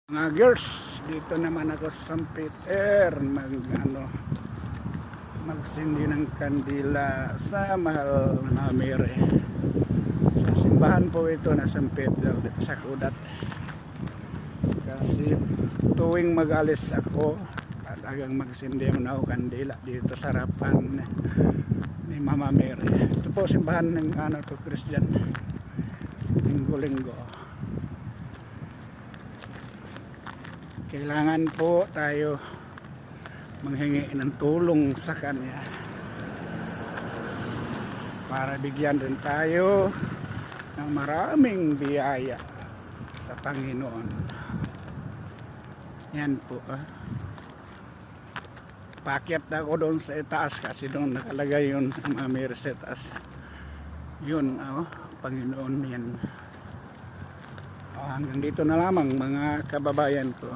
Mga girls, dito naman ako sa San Peter magsindi ng kandila sa mahal na Mary. Sa simbahan po ito na San Peter sa Kudat. Kasi tuwing mag-alis ako, talagang magsindi na ako kandila dito sa harapan ni Mama Mary. Ito po simbahan ng Christian. Linggo-linggo. Kailangan po tayo manghingi ng tulong sa kanya para bigyan din tayo ng maraming biyaya sa Panginoon. Yan po. Paakyat ako doon sa itaas kasi doon nakalagay yun sa mga Mary sa itaas. Yun, Panginoon yan. Hanggang dito na lamang mga kababayan ko.